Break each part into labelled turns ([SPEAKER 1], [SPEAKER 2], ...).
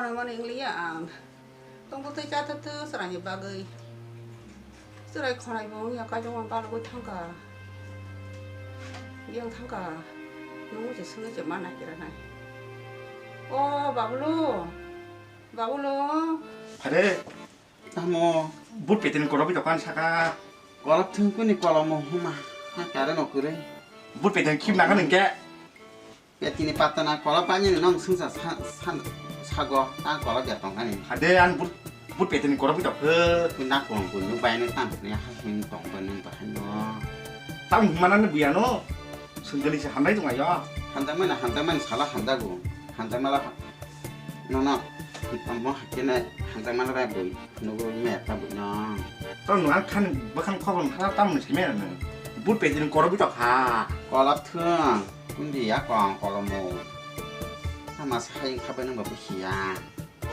[SPEAKER 1] món anh lý à không có thấy cha thưa thưa sao lại ba người sao lại còn lại món nhà cái trong ba là thằng cả riêng thằng cả nó chỉ xưng cái chuyện mà này cái này ô bà lu
[SPEAKER 2] phải tamo bút bể tiền cổ bị đọc ăn sao
[SPEAKER 3] có lắm thương cái này có lắm mà cái đó nó cứ đấy
[SPEAKER 2] bút bể tiền kim nặng cái cái
[SPEAKER 3] cái tin bắt ta có lắm bao nhiêu nó sinh ra san sago ta có lắm cái tông cái này
[SPEAKER 2] phải ăn bút bể tiền cổ bị đọc
[SPEAKER 3] คุณนักของคุณนุ๊กใบในตั้งเนี่ยให้มันตรงกันนึงไปเนาะ
[SPEAKER 2] tao mà nó bị nó sừng cái gì hắn đấy tụi mày do
[SPEAKER 3] หันแต่มันสาระหันตะกูหันแต่มาละน้องๆตำบ่กินได้หันแต่มาละได้บุยนุ๊กแม่ตาบุยน้อง
[SPEAKER 2] tao nói khăn bữa khăn kho bằng tao mình thấy mẹ này bút bể tiền cổ bị đọc hà
[SPEAKER 3] ก็รับเทื่องคุณดีอะกองกอลโมถ้ามาใช้เข้าไปนั่งแบบผู้ขี้ยา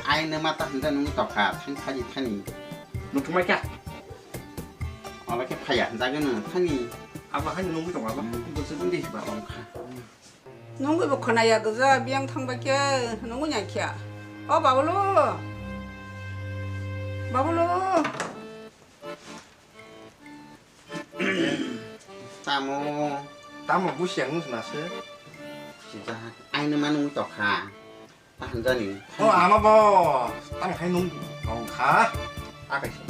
[SPEAKER 3] ไอ้เนื้อมาตั้งแต่นุ่งต่อขาทั้งขยิบท่านี้
[SPEAKER 2] nó chúng mày cả
[SPEAKER 3] เอาแล้วแค่พยันใจกันหนึ่งท่านี้
[SPEAKER 2] à và hai nó mới đọc là
[SPEAKER 3] คุณซื้อคุณดีแบบลองค่ะ
[SPEAKER 1] nó cái bọc này à cái ra biếng thằng ba kia nó có nhà kia ô bà lu
[SPEAKER 3] ตามโม
[SPEAKER 2] tao mà bút sáng là sớ
[SPEAKER 3] สิจ้าไอ้เนื้อมานุ่งต่อขาตั้งแต่นี้
[SPEAKER 2] ô à mà bò tao hay nung còn khá à cái gì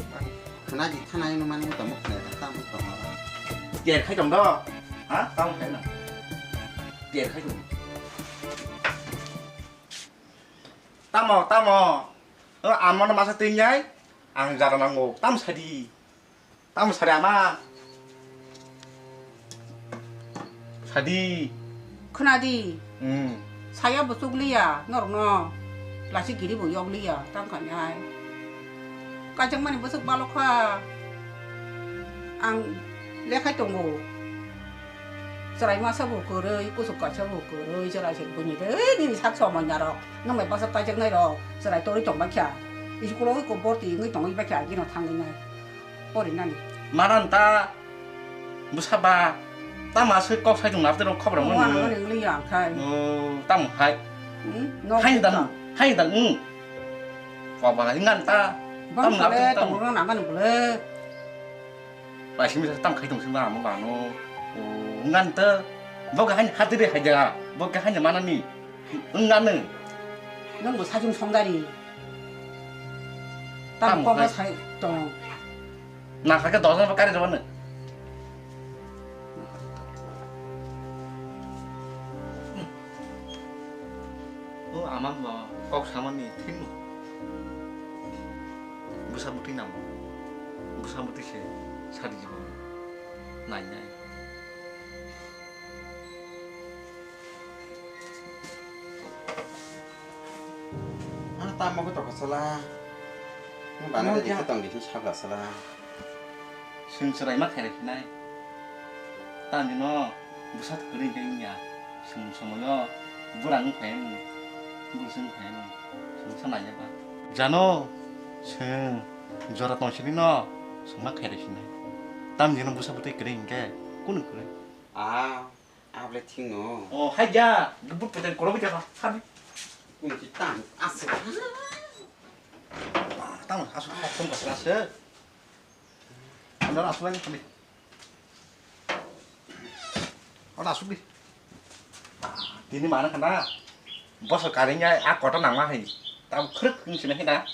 [SPEAKER 3] ขณะที่ท่านนายนุ่งมานุ่งต่อมุกเนี่ยตั้งมุกต่อมา
[SPEAKER 2] tiền khai chồng đó hả tao không thấy nào tiền khai chồng tao mò à mà nó mà sao tiền nhái ăn ra là ngủ tao sai đi tao sai đàm à sai đi
[SPEAKER 1] 큰아디
[SPEAKER 2] ừ
[SPEAKER 1] 사야 뭐 쑥리야 너로 라시 길이 뭐 용리야 땅 가냐 가정만이 무슨 발로카 안 레카 동고 저라이 마사고 거를 입고 속가 저고 거를 저라 저 분이들 니 삭소 뭐냐로 너무 봐서 가정 내로 저라이 또리 좀 박혀 이시고로 있고 보티 이 동이 박혀 알기는 당근네 버리 나니
[SPEAKER 2] 말한 ta 무사바 ta mà sư có sai trùng nạp tới đâu không
[SPEAKER 1] 뭐
[SPEAKER 2] được
[SPEAKER 1] 하는
[SPEAKER 2] mà
[SPEAKER 1] 거는 리야 khai
[SPEAKER 2] ta một hai
[SPEAKER 1] 너
[SPEAKER 2] hai tầng còn mà ngăn ta
[SPEAKER 1] 방 그래 동으로 나가는 거래
[SPEAKER 2] bà xin tâm khai đồng sinh vào mà bảo nó ngăn tơ vô cái hai tới đây hai giờ vô cái hai giờ mà nó nỉ ngăn nữa
[SPEAKER 1] 너뭐 사중 송다리 땅 뻥에 사이 또
[SPEAKER 2] nào phải cái đó nó cái rồi nữa 아마 꼭 사모니 팀 무사 못이 나무 무사 못이 살이 집어 나이냐
[SPEAKER 3] ตามมาก็ตกสลาบ้านนั้นจะต้องดีที่ชาวกับสลา
[SPEAKER 2] 승스라이 막 해야 되나 딴지노 무사 그린 게 있냐 승소모요 물안 뱀 무슨 뱀 승선 아니야 봐 자노 승 저라 동시리노 승막 해야 되시네 땀지는 무사부터 그린 게 꾸는 그래
[SPEAKER 3] อ้าวอาเบลทิงโน
[SPEAKER 2] 하이야 뭐 배달 걸어보자 하니
[SPEAKER 3] คุณจิตตั้งอาศัย
[SPEAKER 2] 땅 아수 좀 가서 너 아수라니 하니 아수비 디니 많은 하나 버섯 가리냐 아 거다 낭마 하니 tao khất xin hết đã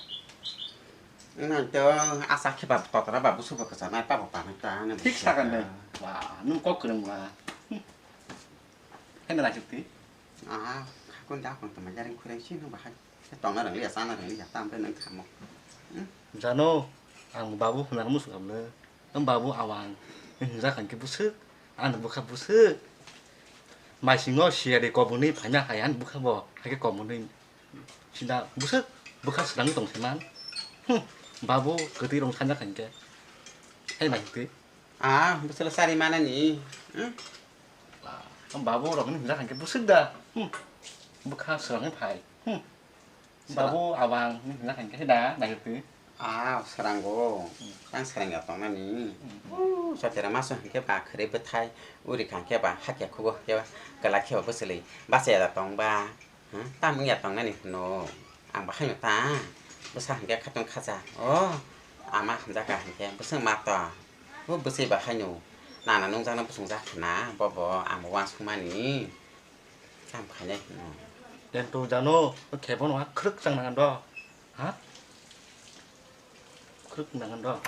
[SPEAKER 3] นั่นเจออาศัยแค่แบบต่อแต่ละแบบรู้สึกว่าภาษาหน้าป้าบอกป่าไม่ตาเนี่ย
[SPEAKER 2] thích sao gần đây và nó có cửa mà hay là lại trực tí
[SPEAKER 3] อ้าวคนดาวของธรรมชาติคุยได้ชื่อน้องบ้านตอนนั้นเรื่องซ่านเรื่องอยากตามเป็นนังขำ
[SPEAKER 2] giờ nó ăn babu là nó muốn sụp nữa nó babu awang ra cảnh cái bút sức ăn được bút khắp bút sức mai xin ngó xìa để có bún đi phải nhà hay ăn bút khắp bò hay cái cỏ bún đi xin đã bút sức bút khắp sẵn tổng thể mán babu cứ tí đồng thanh ra cảnh cái hay là trực tí
[SPEAKER 3] อ้าวบุษราซาริมานั่นนี่
[SPEAKER 2] ông babu rồi mình ra cảnh cái bút sức đã bút khắp sẵn cái phải babu awang mình ra cảnh cái đá đại trực tí
[SPEAKER 3] อ้าวสรังโกตั้งแสดงกับตรงนั้นนี่ชอบจะรามาส่วนแค่ป่าเคยไปไทยอุริขังแค่ป่าฮักแก่คู่แค่ว่ากะลักแค่ว่าบุษรีบ้าเสียแต่ตรงบ้าตั้งมึงอยากตรงนั้นนี่โน ang bakal ta besar hingga katong kaza oh ama hamza ka hingga besar mata bo besar bakal nyu nana nung jang nang busung za na bo ang wan sumani sam bakal ne
[SPEAKER 2] 된 또 자노 개번 와 크륵 장 나간다 하 크륵 나간다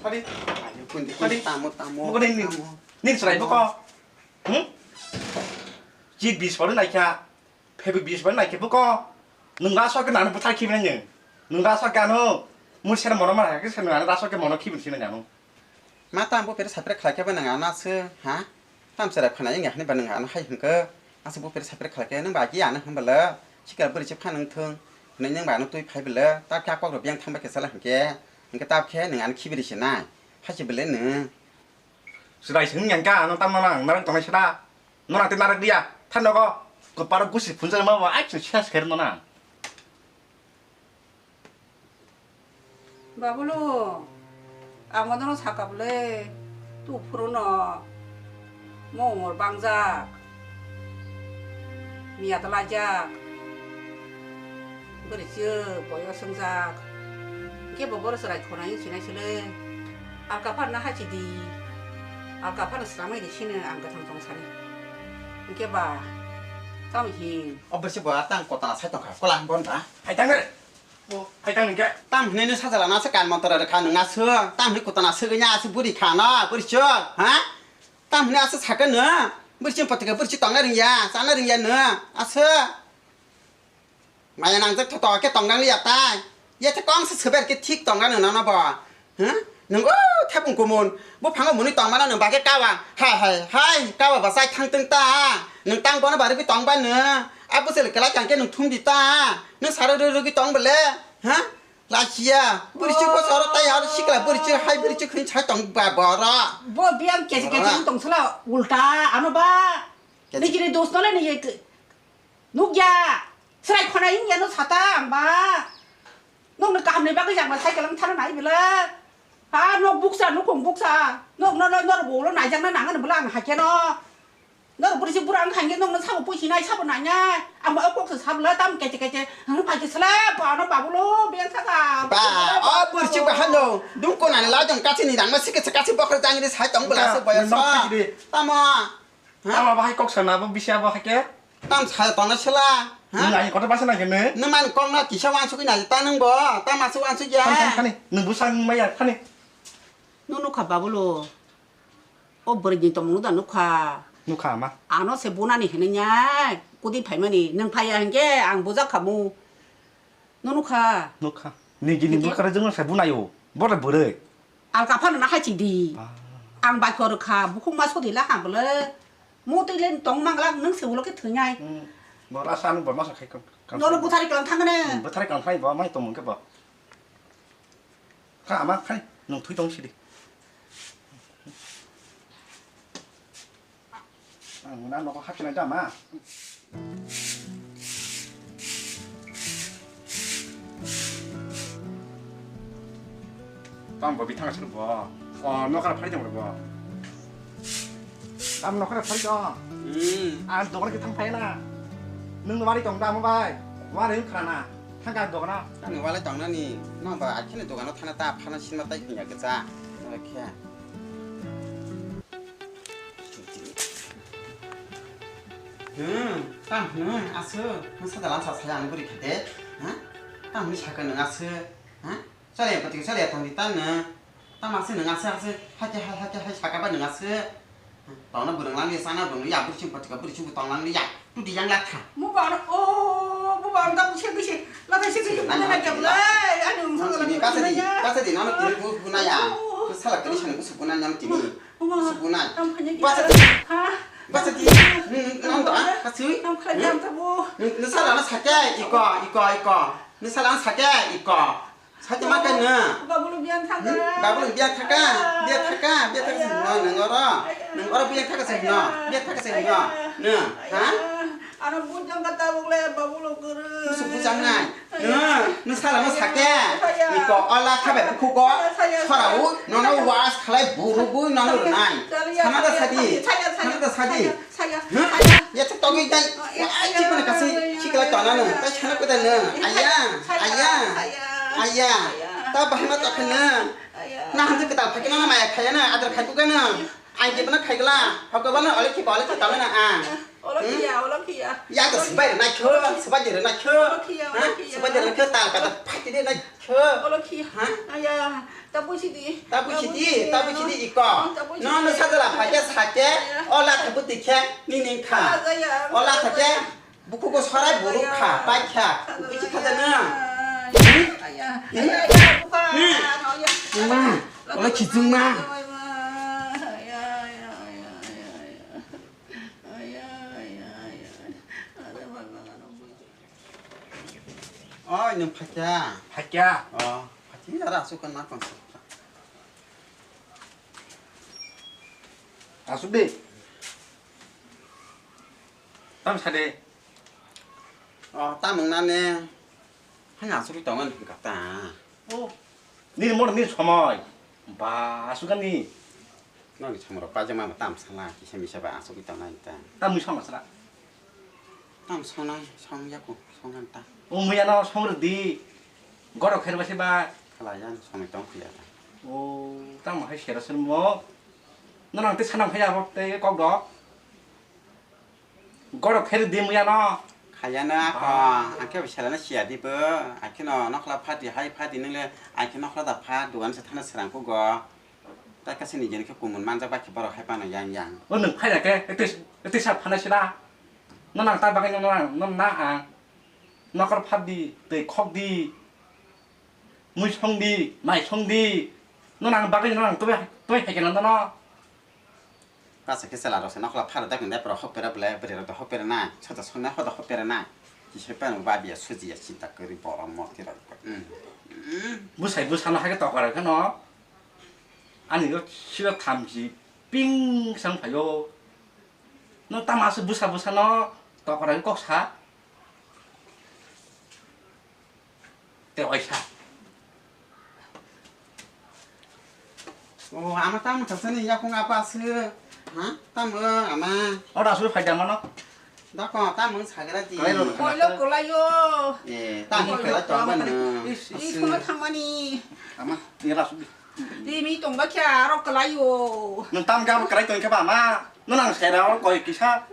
[SPEAKER 2] 파리
[SPEAKER 3] ayo pun di
[SPEAKER 2] Tadi.
[SPEAKER 3] tamu
[SPEAKER 2] 뭐가 ning ning srai boko 응 지 비스벌은 나이야 페비 비스벌은 나이게 boko 능가 서게 나는 부탁 키면 냥 능가 서가노 무시는 뭐라 말해 그 생각 안 나서 게 뭐노 키면 치는 냐노
[SPEAKER 3] mata bo pera sapre khalake ba nang ana se ha tam sera khana yang ni ba nang ana hai hingke asu bo pera sapre khalake nang ba gi ana hang bala chikar bari chip khan nang thung nang yang ba nang tui phai bala ta kya kwak ro byang thang ba ke sala hingke hingke ta khe nang an khibiri sina ha chi bele ne
[SPEAKER 2] 스라이 승냥가 너 땀나랑 나랑 동네 싫다 너랑 때 나랑 리야 탄 너거 그 빠른 구시 분설 뭐 아주 취해서 개는 너나
[SPEAKER 1] 바블로 아무도는 사까블레 또 프로너 뭐 방자 미야달라자 그렇지 보여 성작 이게 뭐 버릇을 코나이 지나실래 아까 판나 하지디 아까 판나 사람이 되시는 안 같은 동산이 이게 봐 땀이
[SPEAKER 3] oh bersih bo tang kota sai tong kha ko lang bon ta
[SPEAKER 2] 하이땅을 뭐 하이땅은 게
[SPEAKER 3] tam ne ne sa sala na sa kan motor ra kha nang asu tam ni kota na se nya asu buri kha na buri cho ha tam ne asu sa ka ne buri chim patika buri chi tong na ring ya sa na ring ya ne asu mày nàng rất to cái tòng đang liệt ta, giờ thế con sẽ sửa cái thiết tòng đang nó bỏ, hả? Nương thép cùng mồn, bố phẳng ở muốn đi tòng mà nó nương ba cái cao à, hai cao à sai thăng tương ta, nương tăng bó nó bà cái tòng ban nữa, à bố sẽ là cái lá chẳng cái nương thung đi ta, nương xả được cái tòng bẩn lẽ, hả? Là chia, bố đi chưa có xả tay áo xích là bố đi chưa hai bố đi chưa khinh trái tòng bà bỏ ra,
[SPEAKER 1] bố biang cái tòng sala ulta, ano ba? Này chỉ để dost nó lên này cái nút ya. Sài con này nhà nó sát ang ba, nó cầm này bác cái dạng mà sai cái lăng thang này bị lẽ, nó bục sa nó cũng bục sa, nó bù nó này chẳng nó nặng nó bự lăng hạt cái nó bự chỉ bự lăng hành cái nó sao bự chỉ này sao bự này nha, ang ba ốc sao lẽ tam cái nó phải cái slab bảo nó bảo bố biang sát à,
[SPEAKER 3] bà, bự chỉ bà hắn đâu, đúng con này là trong cá trên này đằng mà xích cái bọc cái trang này sai tòng bự là sao bây giờ tam à,
[SPEAKER 2] 아마 뭐 할거 없잖아 뭐 미시야 뭐 할게
[SPEAKER 3] tam sai tòng nó xí la.
[SPEAKER 2] 응 아니 거기다 빠져 나겠네
[SPEAKER 3] nó mang con nó chỉ sao ăn số cái này ta nâng bò ta mà số ăn số giá
[SPEAKER 2] 하니 너 무슨 뭐야 하니
[SPEAKER 1] nó khá bảo bố, ô bự gì tông nó đã nó khá,
[SPEAKER 2] 누가 아마
[SPEAKER 1] nó sẽ bún ăn này nha, cô đi phải mà nè, nâng phải ăn cái ăn bố giác khá mu, nó khá.
[SPEAKER 2] 누가 네 기니 누가를 정말 해보나요 뭐라 뭐래
[SPEAKER 1] ăn cà phê nó hay chỉ đi ăn bài cờ được khá bố không mà số thì lá hàng bữa mua tôi lên tông mang lăng nướng xỉu nó cái thứ nhai
[SPEAKER 2] 뭐라 사는 뭐 마서 할거
[SPEAKER 1] nó bố thay cái lăng thang cái này
[SPEAKER 2] 뭐 탈이 간 파이 뭐 많이 또 뭔가 가 아마 하니 너 투이 동시리 난 너가 학교 나자 아마 땀 뭐 비탕을 치는 거 너가 팔이 좀 그래 땀 너가 팔이 좀 아, 너가 이렇게 탕파이나. 너는 말이 정답 뭐 봐. 말이 그러나. 탕가 너가나.
[SPEAKER 3] anh nói là chồng nó nè nó bảo anh khi tụi nó thay ta phá nó xin nó tay nhà cái ra ok tam à sơ nó sao làm sao sai ăn bữa thế hả tam mới sai cái nữa à sơ hả sao lại bắt sao lại thằng đi tam nữa tam mà sơ nữa à sơ hai sai cái bạn nữa à sơ tao nó bữa lăng đi sang nó bữa nó già bữa chim bắt cái bữa chim tao lăng đi già tu đi giang lát thà
[SPEAKER 1] mua bảo ô mua bảo tao xem cái gì là phải xem cái gì nó lại chậm lại anh đừng sao lại
[SPEAKER 3] các cái gì nó kiếm bữa nay à cái sao là cái này nó sụp bữa nay nó kiếm sụp bữa nay bác sĩ nó đó bác sĩ
[SPEAKER 1] tao khai làm tao mua
[SPEAKER 3] nó sao là nó sạch cáiอีกnó sao là nó sạch cáiอีกsạch mà cái nữa
[SPEAKER 1] bà bố luôn biang thang
[SPEAKER 3] bà bố luôn biang thang cái gì nó đừng ở biang thang cái gì nó nữa hả
[SPEAKER 1] anh muốn trong cái tao lên bà bố luôn cứ
[SPEAKER 3] nó sụp bữa này nữa nó sao là nó sạch cáiอีกở là thayแบบคู่ก็พอเราnóว่าใครบูรูบูnó này
[SPEAKER 1] ฉันน่ะสะดี
[SPEAKER 3] อย่าจะโต 여기 일단 집안에 가서 시끄러 떠나는 딱 차는 거다는 아야 딱 bahama 딱 하는 나 한테 그다 밖에 나나 마야 가야나 아들 갈 거가는 안 집안에 갈거라 바꿔봐는 얼른 얼른 떠나나 야, 그 스파이를 나 켜, 스파이를 나 켜, 스파이를 켜, 딱 갖다 파티를 나 켜.
[SPEAKER 1] 아야, 따부시디
[SPEAKER 3] 이거. 너는 사들아, 파게 사게, 올라 타부티 캐, 니닝 카, 올라 타게, 묵고 서라 모르카, 빠이카, 이치 카드는. 엄마, 올라 기증마. 이놈 파자.
[SPEAKER 2] 할게야.
[SPEAKER 3] 파티야라, 수건 나 건서.
[SPEAKER 2] 아수비. 땀 차례.
[SPEAKER 3] 땀 먹나네. 하냐 소리 떠만 같다.
[SPEAKER 2] 니는 뭐라 니 처마. 바 수간니.
[SPEAKER 3] 너기 참으로 빠져만 땀 살라. 기세미셔봐 소리 떠나 있다.
[SPEAKER 2] 땀이 처마 살아.
[SPEAKER 3] 땀 손아 성야고 성한다.
[SPEAKER 2] 뭐야 너 성을 디. 거로 캐러 가시바.
[SPEAKER 3] 칼라얀 손이 똥크야다.
[SPEAKER 2] 땀 많이 싫어서 뭐. 너랑 때 사람 해야 할 때, 거기도. 거로 캐러 디 뭐야 너.
[SPEAKER 3] 가야나 아케 비샤라나 시야디 버 아케노 너클라 파티 하이 파티 능레 아케 너클라다 파 두안 사타나 스랑고 거 딱까시니 이제는 꾸문 만자바키 바로 해바나 양양
[SPEAKER 2] 너는 파야게 에때 사 파나시라. 너랑 따바게 너랑 너나 nó có phát đi tới khóc đi mũi xong đi mày xong đi nó đang bắt cái nó đang tôi hay cái nó
[SPEAKER 3] 가서 계산하러서 나콜라 파르 딱 근데 바로 허페라 블레 버리라도 허페라나 쳐다 손나 허다 허페라나 기셔빠는 바비야 수지야 진짜 그리 보라 못이라고
[SPEAKER 2] 무사히 무사나 하겠다고 그래 너 아니 이거 싫어 탐지 삥상 봐요 너 따마서 무사 너 또 그래 꼭 사.
[SPEAKER 3] 아마 땀 갔으니 야콩 아빠 쓰 땀 아마
[SPEAKER 2] 나 소리 팔자 마나
[SPEAKER 3] 나거 땀은 사그라지
[SPEAKER 1] 골라요
[SPEAKER 3] 예 땀이 그라 떠면
[SPEAKER 1] 이거 타마니
[SPEAKER 2] 아마 니라 소리
[SPEAKER 1] 니미 동바캬 로 골라요
[SPEAKER 2] 너 땀가 그래 또 이렇게 봐마 너랑 새라 거기 기사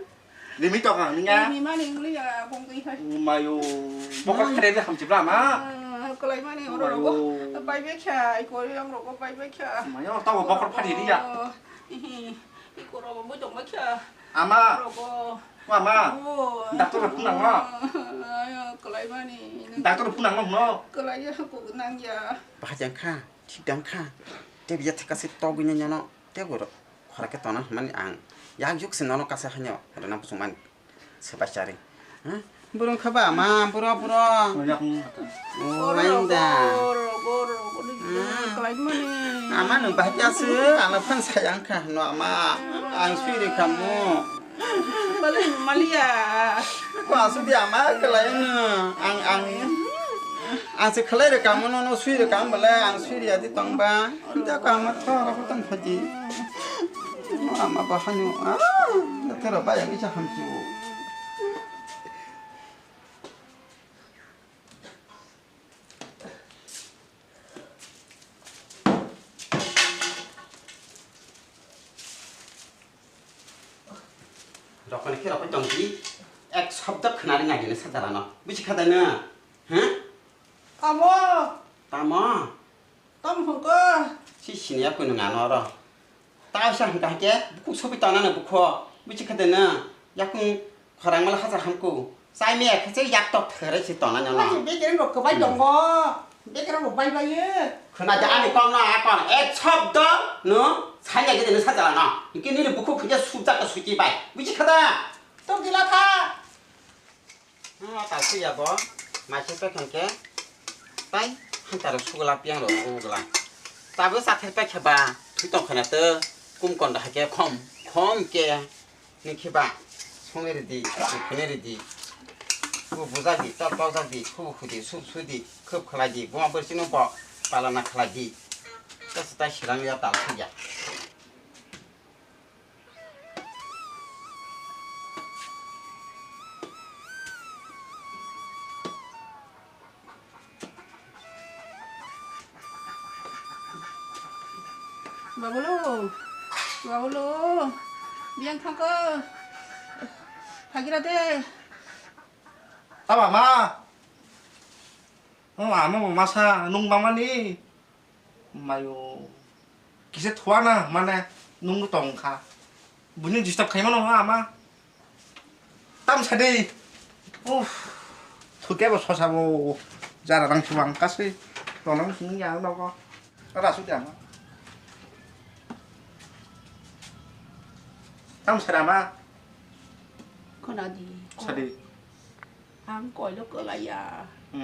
[SPEAKER 2] 니미 또 가느냐
[SPEAKER 1] 니만이 그래야 공기 해
[SPEAKER 2] 마요 뭐가 그래도 함집라 마
[SPEAKER 1] cái mà này nó rồi bay bé chà cô em rồi có bay bé chà
[SPEAKER 2] mà nhớ tao có con phát đi à
[SPEAKER 1] cô rồi mới trồng bé chà
[SPEAKER 2] ama ama đặt tôi là phun nắng nó
[SPEAKER 1] cái mà này
[SPEAKER 2] đặt tôi là phun nắng nó
[SPEAKER 1] cái này cô cũng năng giờ
[SPEAKER 3] bà chẳng kha chỉ đang kha thế bây giờ thì cái to bây giờ nó thế rồi khỏi cái to nó mình ăn 양 육신 너는 가서 하냐 그러나 무슨 만 세바짜리 응? 부른 커봐 마 불어 아닌다 아마는 바뀌었어 아마 사양카 너 아마 안 수일이 가모
[SPEAKER 1] 말이야
[SPEAKER 3] 과수비 아마 그래는 안 세클레르 가모 너 수일이 가면 안 수일이 어디 땅바 근데 가면 터라고 땅 파지 아마 바하뇨 나 들어봐 여기 좀 함지고 저번에 키라고 정지 액 섭덕 그날이 나기는 사다라 너 무식하다는 응? 따모
[SPEAKER 1] 거
[SPEAKER 3] 시신이야 그는 안 알아 따시한 가게 묵고 소비 떠나는 묵고 무식하다는 약국 거랑말 하자 함고 싸이미에 그저 약도 더러지 떠나냐 너
[SPEAKER 1] biết cái nó bay đồng go biết cái nó bay
[SPEAKER 3] 그나자 안에 꽝나 아ቋ 액 섭덕 너 살려게 되는 사다라 너 이게 너는 묵고 그냥 수작가 수지 바이 무식하다
[SPEAKER 1] 또 기라타
[SPEAKER 3] 다시야 뭐 마실 게 빠이 한 따로 수글라 삐앙로 오글라 따고 사태 뺏겨봐 두통 하나 떠 꿈건다 하게 컴게 니키봐 송해리디 그네리디 부부자디 짭빠자디 후후디 숲수디 컵클라디 무한벌 쓰는 법 발라나 클라디 그래서 다 시랑이야 딸수야
[SPEAKER 1] 바블로 미양 탕거 박이라대
[SPEAKER 2] tao bảo mà nó bảo mà sa nung bằng đi mày kì sẽ thoa na mà nè nung nó tổng khá bún những gì tập khai mà nó mà tâm sẽ đi ô thôi cái bảo sao ra là đang chụp bằng cắt đi còn nó cũng nhà đâu có nó là số tiền đó tâm sẽ làm à
[SPEAKER 1] 코나디
[SPEAKER 2] sẽ đi
[SPEAKER 1] 안 걸려 거라야
[SPEAKER 2] ừ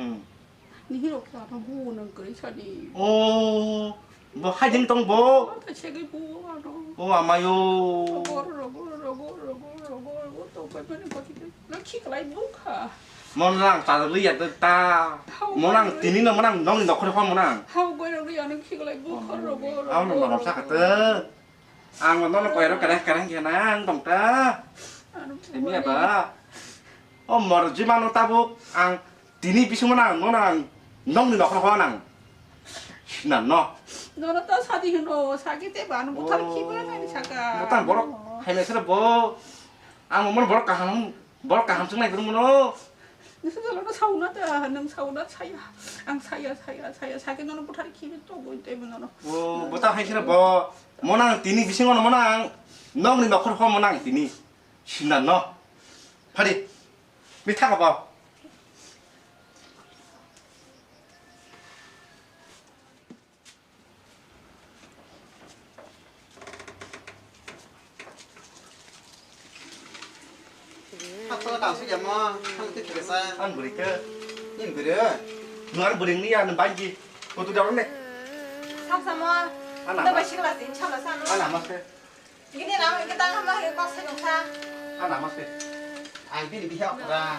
[SPEAKER 1] 니 이렇게 하면 후는 그러셔니
[SPEAKER 2] ô 뭐 하진 똥 뭐
[SPEAKER 1] 또 책을 보고 하러
[SPEAKER 2] ô à mày ô
[SPEAKER 1] 로고 또 빼빼는 거지 너 키가 라이 뭐카
[SPEAKER 2] món nàng trả lời liệt ta món nàng tí nữa món nàng nó nó không món nàng
[SPEAKER 1] 하고 거를 야는 키가 라이 뭐카 로고
[SPEAKER 2] áo nó làm sao cả tơ ăn mà nó quay nó cái đấy kia nè ăn tổng ta thì biết bà ông mà chỉ mang nó ta buộc ăn tí nữa biết món nàng nó thì nó không nàng nè nó
[SPEAKER 1] 너는 또 사디 너 사기 때 많은 못하는 기분이 나니 잠깐
[SPEAKER 2] nó tan bỏ hay là sẽ là bỏ ăn mà món bỏ cả hàm xương này cũng nó
[SPEAKER 1] 너는 사우나다 능 사우나 사야 안 사야 사기 너는 못하는 기분 또뭐 때문에 너는
[SPEAKER 2] 뭐 ta hay sẽ là bỏ món nàng tí nữa biết món nàng nó thì nó không món nàng tí nữa nè nó phải đi biết thắc vào
[SPEAKER 3] 학교 가서 야 뭐, 한국 때 그래서
[SPEAKER 2] ăn bữa cơ
[SPEAKER 3] 님 그래.
[SPEAKER 2] nó ăn bữa đi ăn bánh gì cô tôi đâu này
[SPEAKER 4] 삼삼아,
[SPEAKER 2] ăn
[SPEAKER 4] 너
[SPEAKER 2] làm
[SPEAKER 4] 왜 시간 왔지? 참아 사노.
[SPEAKER 2] ăn làm gì
[SPEAKER 4] 이게 나무 이게 땅 한번 해 꽉 세종사.
[SPEAKER 2] ăn làm gì
[SPEAKER 3] Ai biết đi học ra,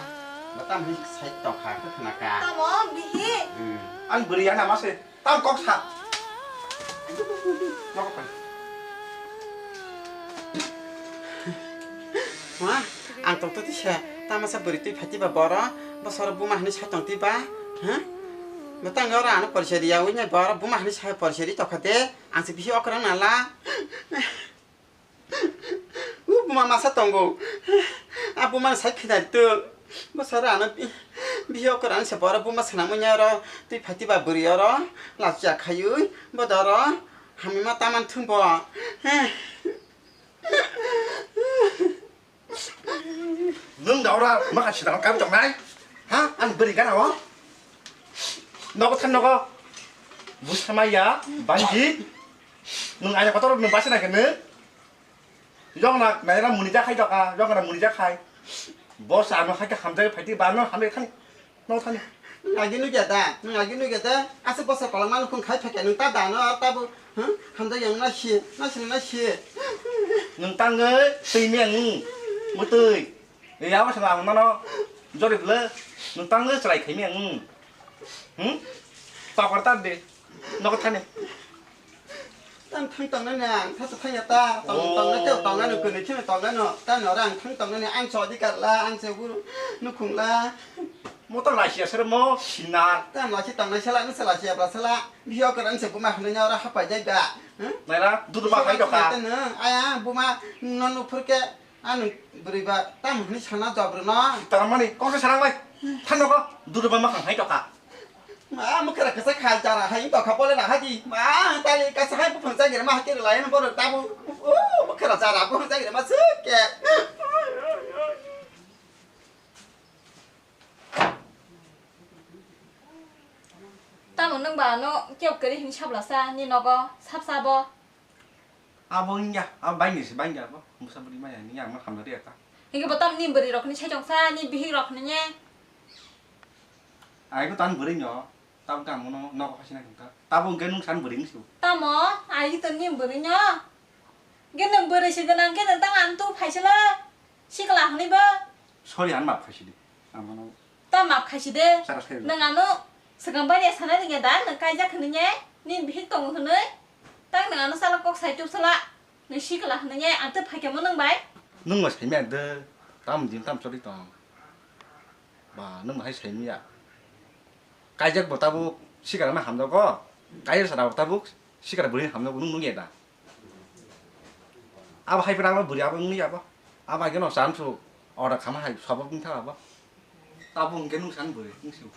[SPEAKER 3] mà ta mới sai tọt hàng cái thằng cả.
[SPEAKER 4] 따뭐 미희.
[SPEAKER 2] ăn bữa đi ăn làm gì tao có sạch nó có phải
[SPEAKER 3] Hả? Ăn tọt tọt thế, ta mà sao bữa đi phải đi bà bò đó, bà sao bố mà hắn sai tọt đi bà, hả? Mà ta ngờ ra nó bò chơi đi à, nhảy bò, bố mà hắn sai bò chơi đi tọt khát đấy, ăn sẽ bị học cái nào là. Bố mà sao tọt ngô, à bố mà sai khi nào được, bà sao ra nó bị học cái nào sẽ bò, bố mà sao nào mới nhớ rồi, đi phải đi bà bữa rồi, là chả khai ơi, bà đó rồi, hàm mà ta mang thùng bò.
[SPEAKER 2] nương đậu ra mắc hạt xịt cam trọng này hả ăn bữa đi cái nào á nó có thân nó có vui sao mày ya bánh gì nương ai có tốt nương bánh này cái nữa do là này là muốn đi ra khai cho à do là muốn đi ra khai bố sao nó khai cái hàm đây phải đi bán nó hàm đây thân nó thân
[SPEAKER 3] lagi nu kita, asal pasal kalau malu pun kaya pakai nu tada no tabu, hamda yang nasi
[SPEAKER 2] nương tăng ơi tùy miệng mới tươi để giáo cái làm nó do được lơ nương tăng ơi lại thấy miệng tao còn tan đi nó có thân này
[SPEAKER 3] tan thang tongนั่นน่ะถ้าจะthang ta tongนั่นเจ้าตองนั่นnuคือชื่อตองนั่นเนาะtaเนาะรังthangตองนั่นอันซอดีกันละอันเซกูnuคงละ
[SPEAKER 2] mua tao lại xịt sớm mua xin nào
[SPEAKER 3] แต่เราคิดตองนั่นสละนึกสละเสียปลาสละพี่เอากระดังเสียบุมาคนเดียวเราหับไปใจแบบ
[SPEAKER 2] này là đút bao cái cho cả
[SPEAKER 3] เนาะไอ้บุมานอนนุพร์แกอันบริบาตั้มนี่ชนะจอบเนาะ
[SPEAKER 2] tao mà đi con cái sáng mày thân nó có đút bao mắc hàng hay cho cả
[SPEAKER 3] มาเมื่อกี้ก็สักขายจานให้ต่อขับรถเลยนะให้ดีมาแต่เลยก็สักให้ผู้ฟังใจเกิดมาให้เกิดอะไรมันบ่ได้ตามโอ้เมื่อกี้จานผู้ฟังใจเกิดมาซื้อแก
[SPEAKER 4] 따뭐 능 바노 끼업 그리 힘 샵라 사. 니 너거 삽사버.
[SPEAKER 2] à vâng nha à bánh này bánh nha bố mua sao đi bánh này nhà nó làm nó đẹp ta
[SPEAKER 4] 이게 뭐 땀님 버리 럭니 최종사. 니 비히 럭니 냐.
[SPEAKER 2] ai có tan bữa đi nhỏ tao cảm nó có xin này chúng ta tao vâng cái nung sắn bữa đi xíu
[SPEAKER 4] 따뭐 아이 뜬님 버리 냐. 이게 능 버리 시드난 게 땅 안또 파실라. 시글라 하니 버.
[SPEAKER 2] 소리 안 맞 파시디 아마 너
[SPEAKER 4] 따막 하시데.
[SPEAKER 2] 살아서 해
[SPEAKER 4] 능 안노 스간바리 사나 등에 난 까이자 크니 냐. 니 비히 똥 흐네. 땅능 안노 살라 꼭 사이쪽 살라. 능 시글라 하니 냐. 안또 파게 뭐 능 바이.
[SPEAKER 2] nung mà thấy mẹ đơ tao mình tao cho đi toàn và nung mà hay thấy mẹ cái giấc của tao bu xí cả mà hàm đâu có cái giờ tao tao bu xí cả bữa đi hàm đâu nung nung vậy ta 아바 하이브랑 뭐 버리 아바 응리 아바 아바 이게 너 산수 어라 가만 하이 사바 붕타 아바 따봉 게누 산 버리 응시고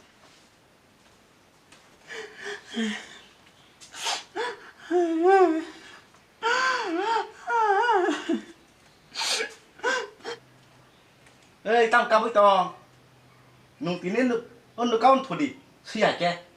[SPEAKER 2] 에이 땅 까불 떠 nung tinin nó cao thổi đi suy hại ke